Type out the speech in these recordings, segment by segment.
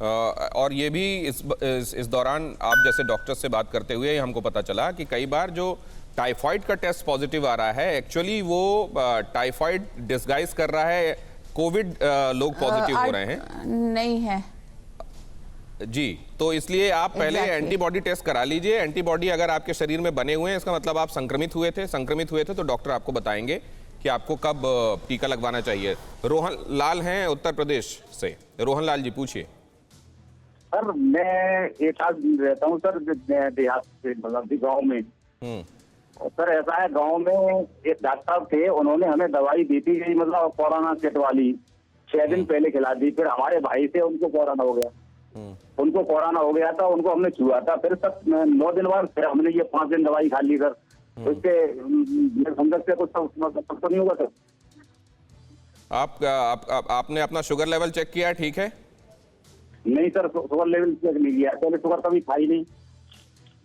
और ये भी इस दौरान आप जैसे डॉक्टर से बात करते हुए हमको पता चला कि कई बार जो टाइफाइड का टेस्ट पॉजिटिव आ रहा है, एक्चुअली वो टाइफाइड डिस्गाइज कर रहा है, कोविड लोग पॉजिटिव हो रहे हैं। नहीं है जी, तो इसलिए आप पहले एंटीबॉडी टेस्ट करा लीजिए। एंटीबॉडी अगर आपके शरीर में बने हुए हैं, इसका मतलब आप संक्रमित हुए थे तो डॉक्टर आपको बताएंगे कि आपको कब टीका लगवाना चाहिए। रोहन लाल हैं उत्तर प्रदेश से। रोहन लाल जी, पूछिए। सर मैं एक साल रहता हूँ सर देहात से, मतलब गाँव में। और सर ऐसा है, गांव में एक डॉक्टर थे, उन्होंने हमें दवाई दी थी, मतलब कोरोना किट वाली, 6 दिन पहले खिला दी। फिर हमारे भाई से उनको कोरोना हो गया, था, उनको हमने छुआ था। फिर तक 9 दिन बाद फिर हमने ये 5 दिन दवाई खा ली सर। तो इसके अंदर से कुछ तो नहीं होगा सर? आपने अपना शुगर लेवल चेक किया, ठीक है? नहीं सर, शुगर लेवल चेक नहीं किया, पहले शुगर कभी खाई नहीं।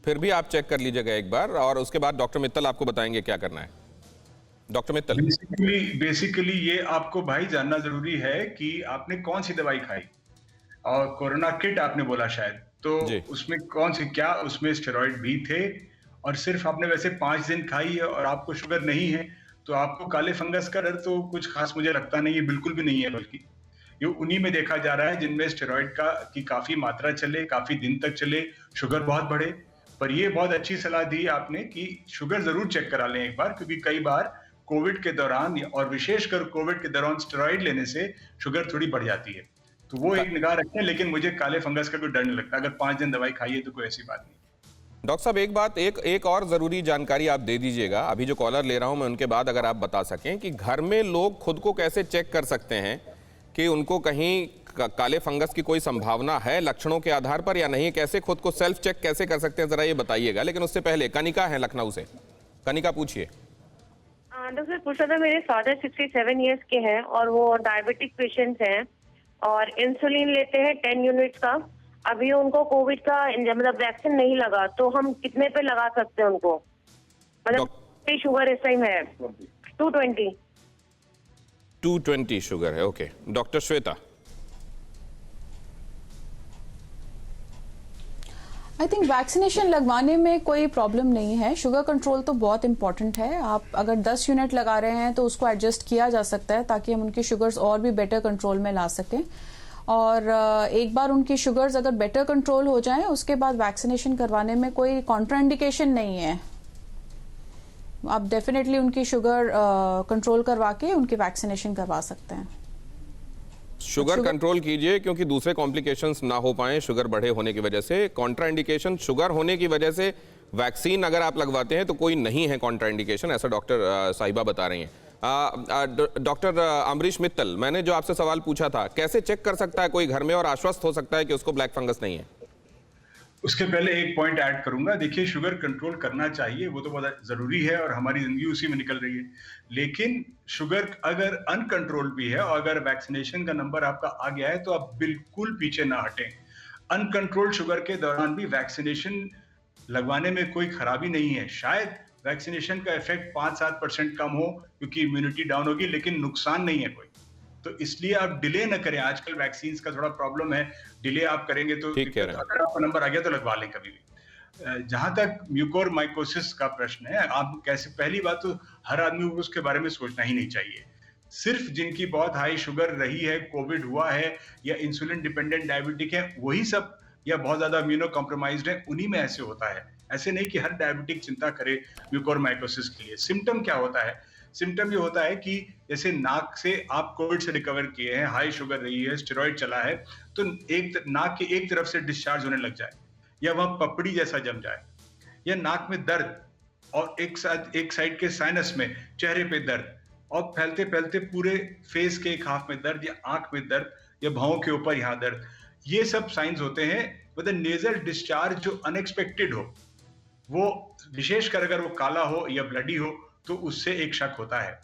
फिर भी आप चेक कर लीजिएगा एक बार, और उसके बाद डॉक्टर मित्तल आपको बताएंगे क्या करना है। डॉक्टर मित्तल, बेसिकली ये आपको भाई जानना जरूरी है कि आपने कौन सी दवाई खाई, और कोरोना किट आपने बोला शायद, तो उसमें कौन सी, क्या उसमें स्टेरॉइड भी थे? और सिर्फ आपने वैसे 5 दिन खाई है और आपको शुगर नहीं है, तो आपको काले फंगस का डर तो कुछ खास मुझे लगता नहीं है, बिल्कुल भी नहीं है। बल्कि ये उन्हीं में देखा जा रहा है जिनमें स्टेरॉइड की काफी मात्रा चले, काफी दिन तक चले, शुगर बहुत बढ़े। पर ये बहुत अच्छी सलाह दी आपने कि शुगर जरूर चेक करा लें एक बार, क्योंकि कई बार कोविड के दौरान और विशेषकर कोविड के दौरान स्टेरॉइड लेने से शुगर थोड़ी बढ़ जाती है। तो वो एक निगाह रखें, लेकिन मुझे काले फंगस का कोई डर नहीं लगता। अगर 5 दिन दवाई खाइए तो कोई ऐसी बात नहीं। डॉक्टर साहब, एक बात, एक और जरूरी जानकारी आप दे दीजिएगा। अभी जो कॉलर ले रहा हूं मैं, उनके बाद अगर आप बता सकें कि घर में लोग खुद को कैसे चेक कर सकते हैं कि उनको कहीं काले फंगस की कोई संभावना है लक्षणों के आधार पर या नहीं, कैसे खुद को सेल्फ चेक कैसे कर सकते हैं, जरा ये बताइएगा। लेकिन उससे पहले कनिका है लखनऊ से। कनिका, पूछिए। डॉक्टर पूछा था, मेरे फादर 67 इयर्स के हैं और वो डायबिटिक पेशेंट हैं और इंसुलिन लेते हैं 10 यूनिट्स का। अभी उनको कोविड का मतलब वैक्सीन नहीं लगा, तो हम कितने पे लगा सकते हैं उनको? मतलब शुगर इस टाइम है 220 शुगर है। Okay, doctor Shweta. I think vaccination लगवाने में कोई प्रॉब्लम नहीं है। शुगर कंट्रोल तो बहुत इंपॉर्टेंट है। आप अगर 10 यूनिट लगा रहे हैं तो उसको एडजस्ट किया जा सकता है ताकि हम उनके शुगर्स और भी बेटर कंट्रोल में ला सकें। और एक बार उनकी शुगर्स अगर बेटर कंट्रोल हो जाएं, उसके बाद वैक्सीनेशन करवाने में कोई कॉन्ट्राइंडिकेशन नहीं है। आप डेफिनेटली उनकी शुगर कंट्रोल करवा के उनकी वैक्सीनेशन करवा सकते हैं। शुगर कंट्रोल कीजिए, क्योंकि दूसरे कॉम्प्लिकेशंस ना हो पाए शुगर बढ़े होने की वजह से। कॉन्ट्राइंडिकेशन शुगर होने की वजह से वैक्सीन अगर आप लगवाते हैं तो कोई नहीं है कॉन्ट्राइंडिकेशन, ऐसा डॉक्टर साहिबा बता रही हैं। डॉक्टर अमरीश मित्तल, मैंने जो आपसे सवाल पूछा था, कैसे चेक कर सकता है कोई घर में और आश्वस्त हो सकता है कि उसको ब्लैक फंगस नहीं है? उसके पहले एक पॉइंट ऐड करूंगा। देखिए, शुगर कंट्रोल करना चाहिए, वो तो बहुत जरूरी है और हमारी जिंदगी उसी में निकल रही है। लेकिन शुगर अगर अनकंट्रोल भी है और अगर वैक्सीनेशन का नंबर आपका आ गया है, तो आप बिल्कुल पीछे ना हटें। अनकंट्रोल शुगर के दौरान भी वैक्सीनेशन लगवाने में कोई खराबी नहीं है। शायद वैक्सीनेशन का इफेक्ट 5-7% कम हो क्योंकि इम्यूनिटी डाउन होगी, लेकिन नुकसान नहीं है कोई। तो इसलिए आप डिले न करें। आजकल वैक्सीन का थोड़ा प्रॉब्लम है, डिले आप करेंगे तो अगर आपका नंबर आ गया तो लगवा लें कभी भी। जहां तक म्यूकोरमाइकोसिस का प्रश्न है, आप कैसे, पहली बात तो हर आदमी को उसके बारे में सोचना ही नहीं चाहिए। सिर्फ जिनकी बहुत हाई शुगर रही है, कोविड हुआ है या इंसुलिन डिपेंडेंट डायबिटिक है, वही सब, या बहुत ज्यादा इम्यूनो कॉम्प्रोमाइज्ड है, उन्हीं में ऐसे होता है। ऐसे नहीं कि हर डायबिटिक चिंता करे म्यूकोरमाइकोसिस के लिए। सिम्टम क्या होता है? सिम्टम ये होता है कि जैसे नाक से आप कोविड से रिकवर किए हैं, हाई शुगर रही है, स्टेरॉइड चला है, तो नाक की एक तरफ से डिस्चार्ज होने लग जाए, या वह पपड़ी जैसा जम जाए, या नाक में दर्द और एक साइड के साइनस में, चेहरे पे दर्द, और फैलते फैलते पूरे फेस के एक हाफ में दर्द, या आंख में दर्द, या भौं के ऊपर यहाँ दर्द। ये सब साइंस होते हैं। मतलब नेजल डिस्चार्ज जो अनएक्सपेक्टेड हो, वो विशेषकर अगर वो काला हो या ब्लडी हो, तो उससे एक शक होता है।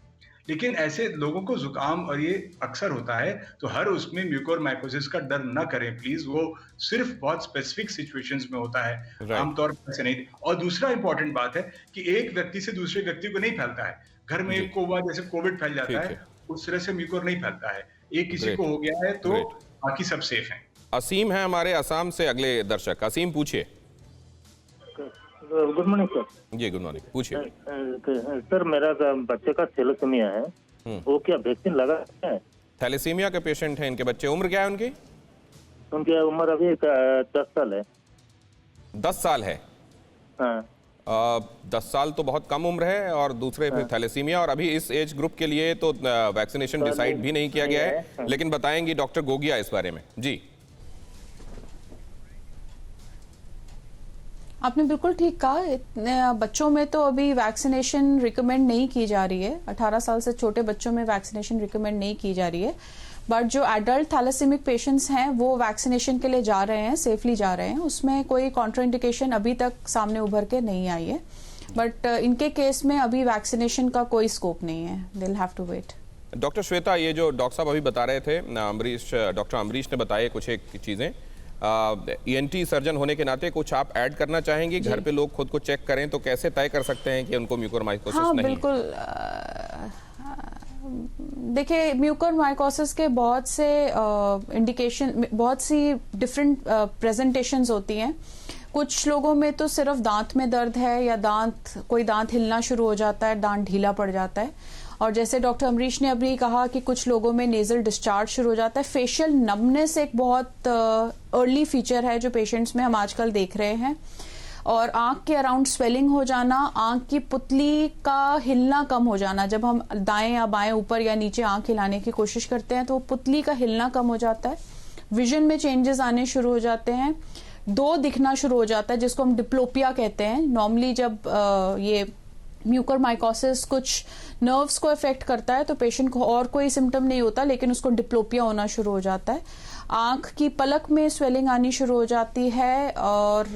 लेकिन ऐसे लोगों को जुकाम और ये अक्सर होता है, तो हर उसमें म्यूकोरमाइकोसिस का डर ना करें प्लीज। वो सिर्फ बहुत स्पेसिफिक सिचुएशंस में होता है, आमतौर पर ऐसे नहीं। और दूसरा इंपॉर्टेंट बात है कि एक व्यक्ति से दूसरे व्यक्ति को नहीं फैलता है। घर में एक को हुआ, जैसे कोविड फैल जाता है, उस तरह से म्यूकोर नहीं फैलता है। एक किसी को हो गया है तो बाकी सब सेफ हैं। असीम है हमारे असम से अगले दर्शक। असीम पूछिए। Good morning sir. जी गुड मॉर्निंग, पूछिए। सर मेरा बच्चे का थैलेसीमिया है, वो क्या वैक्सीन लगा है? थैलेसीमिया के पेशेंट हैं इनके बच्चे। उम्र क्या है उनकी? उनकी उम्र अभी 10 साल है। 10 साल है? हाँ। 10 साल तो बहुत कम उम्र है, और दूसरे फिर थैलेसीमिया, और अभी इस एज ग्रुप के लिए तो वैक्सीनेशन डिसाइड भी नहीं किया गया है, लेकिन बताएंगी डॉक्टर गोगिया इस बारे में। जी आपने बिल्कुल ठीक कहा। इतने बच्चों में तो अभी वैक्सीनेशन रिकमेंड नहीं की जा रही है। 18 साल से छोटे बच्चों में वैक्सीनेशन रिकमेंड नहीं की जा रही है, बट जो एडल्ट थैलेसीमिक पेशेंट्स हैं वो वैक्सीनेशन के लिए जा रहे हैं, सेफली जा रहे हैं। उसमें कोई कॉन्ट्राइंडिकेशन अभी तक सामने उभर के नहीं आई है, बट इनके केस में अभी वैक्सीनेशन का कोई स्कोप नहीं है। They will have to wait. Doctor Shweta, ये जो डॉक्टर साहब अभी बता रहे थे, डॉक्टर अमरीश ने बताए कुछ एक चीज़ें, ENT सर्जन होने के नाते कुछ आप ऐड करना चाहेंगे? घर पे लोग खुद को चेक करें तो कैसे तय कर सकते हैं कि उनको म्यूकोरमाइकोसिस हाँ, नहीं है? बिल्कुल। देखिए, म्यूकोरमाइकोसिस के बहुत से इंडिकेशन, बहुत सी डिफरेंट प्रेजेंटेशंस होती हैं। कुछ लोगों में तो सिर्फ दांत में दर्द है, या कोई दांत हिलना शुरू हो जाता है, दांत ढीला पड़ जाता है। और जैसे डॉक्टर अमरीश ने अभी कहा कि कुछ लोगों में नेजल डिस्चार्ज शुरू हो जाता है। फेशियल नमनेस एक बहुत अर्ली फीचर है जो पेशेंट्स में हम आजकल देख रहे हैं। और आंख के अराउंड स्वेलिंग हो जाना, आंख की पुतली का हिलना कम हो जाना। जब हम दाएं या बाएं, ऊपर या नीचे आंख हिलाने की कोशिश करते हैं तो पुतली का हिलना कम हो जाता है। विजन में चेंजेस आने शुरू हो जाते हैं। दो दिखना शुरू हो जाता है, जिसको हम डिप्लोपिया कहते हैं। नॉर्मली जब ये म्यूकोरमाइकोसिस कुछ नर्व्स को इफेक्ट करता है तो पेशेंट को और कोई सिम्टम नहीं होता, लेकिन उसको डिप्लोपिया होना शुरू हो जाता है। आंख की पलक में स्वेलिंग आनी शुरू हो जाती है, और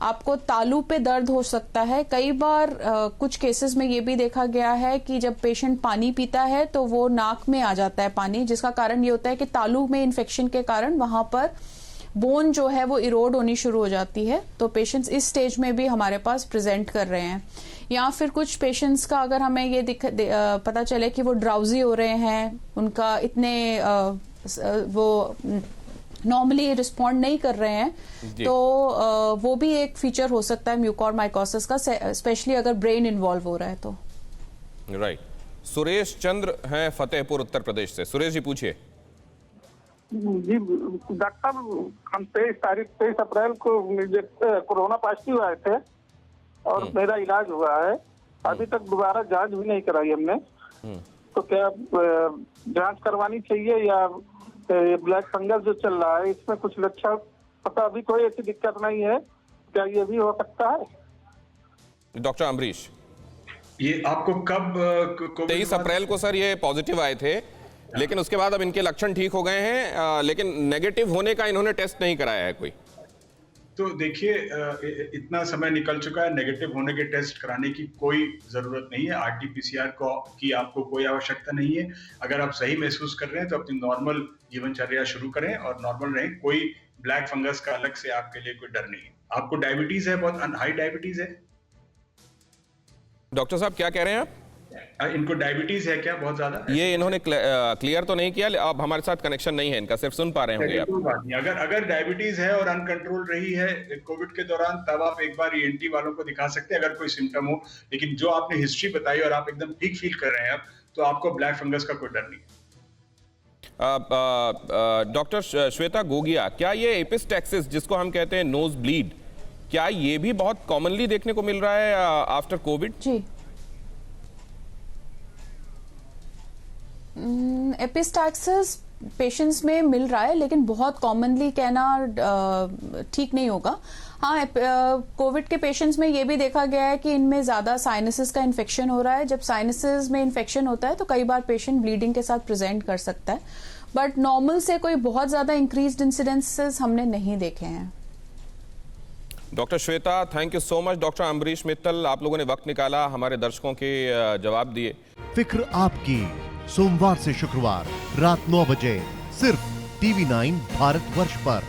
आपको तालू पे दर्द हो सकता है। कई बार कुछ केसेस में ये भी देखा गया है कि जब पेशेंट पानी पीता है तो वो नाक में आ जाता है पानी, जिसका कारण ये होता है कि तालू में इन्फेक्शन के कारण वहां पर बोन जो है वो इरोड होनी शुरू हो जाती है। तो पेशेंट्स इस स्टेज में भी हमारे पास प्रेजेंट कर रहे हैं। या फिर कुछ पेशेंट्स का अगर हमें ये पता चले कि वो ड्राउजी हो रहे हैं, उनका इतने वो नॉर्मली रिस्पॉन्ड नहीं कर रहे हैं, तो वो भी एक फीचर हो सकता है म्यूकोरमाइकोसिस का, स्पेशली अगर ब्रेन इन्वॉल्व हो रहा है तो। राइट। सुरेश चंद्र हैं फतेहपुर उत्तर प्रदेश से। सुरेश जी पूछिए। जी डॉक्टर साहब, हम 23 अप्रैल को मुझे कोरोना पॉजिटिव आए थे और मेरा इलाज हुआ है। अभी तक दोबारा जांच भी नहीं कराई हमने, तो क्या जांच करवानी चाहिए, या ब्लैक फंगस जो चल रहा है इसमें कुछ लक्षण पता, अभी कोई ऐसी दिक्कत नहीं है, क्या ये भी हो सकता है? डॉक्टर अमरीश, ये आपको कब 23 अप्रैल को सर ये पॉजिटिव आए थे, लेकिन उसके बाद अब इनके लक्षण ठीक हो गए हैं, लेकिन नेगेटिव होने का इन्होंने टेस्ट नहीं कराया है कोई। तो देखिए, इतना समय निकल चुका है, नेगेटिव होने के टेस्ट कराने की कोई जरूरत नहीं है। RT-PCR की आपको कोई आवश्यकता नहीं है। अगर आप सही महसूस कर रहे हैं तो अपनी नॉर्मल जीवनचर्या शुरू करें और नॉर्मल रहें। कोई ब्लैक फंगस का अलग से आपके लिए कोई डर नहीं है। आपको डायबिटीज है, बहुत हाई डायबिटीज है? डॉक्टर साहब क्या कह रहे हैं आप? इनको डायबिटीज है क्या बहुत ज्यादा? ये इन्होंने क्लियर तो नहीं किया। अब हमारे साथ कनेक्शन नहीं है इनका, सिर्फ सुन पा रहे होंगे आप। अगर डायबिटीज है और अनकंट्रोल रही है कोविड के दौरान, तब आप एक बार ENT वालों को दिखा सकते हैं अगर कोई सिम्टम हो। लेकिन जो आपने हिस्ट्री बताई और आप एकदम ठीक फील कर रहे हैं अब, तो आपको ब्लैक फंगस का कोई डर नहीं। डॉक्टर श्वेता गोगिया, क्या ये एपिस्टैक्सिस जिसको हम कहते हैं नोज ब्लीड, क्या ये भी बहुत कॉमनली देखने को मिल रहा है आफ्टर कोविड? जी, एपिस्टैक्सिस पेशेंट्स में मिल रहा है, लेकिन बहुत कॉमनली कहना ठीक नहीं होगा। हाँ, कोविड के पेशेंट्स में ये भी देखा गया है कि इनमें ज्यादा साइनसेस का इन्फेक्शन हो रहा है। जब साइनसेस में इन्फेक्शन होता है तो कई बार पेशेंट ब्लीडिंग के साथ प्रेजेंट कर सकता है, बट नॉर्मल से कोई बहुत ज्यादा इंक्रीज्ड इंसिडेंसेस हमने नहीं देखे हैं। Doctor Shweta, thank you so much. Doctor Amrish Mittal, आप लोगों ने वक्त निकाला, हमारे दर्शकों के जवाब दिए। फिक्र आपकी, सोमवार से शुक्रवार रात 9 बजे सिर्फ TV9 भारतवर्ष पर।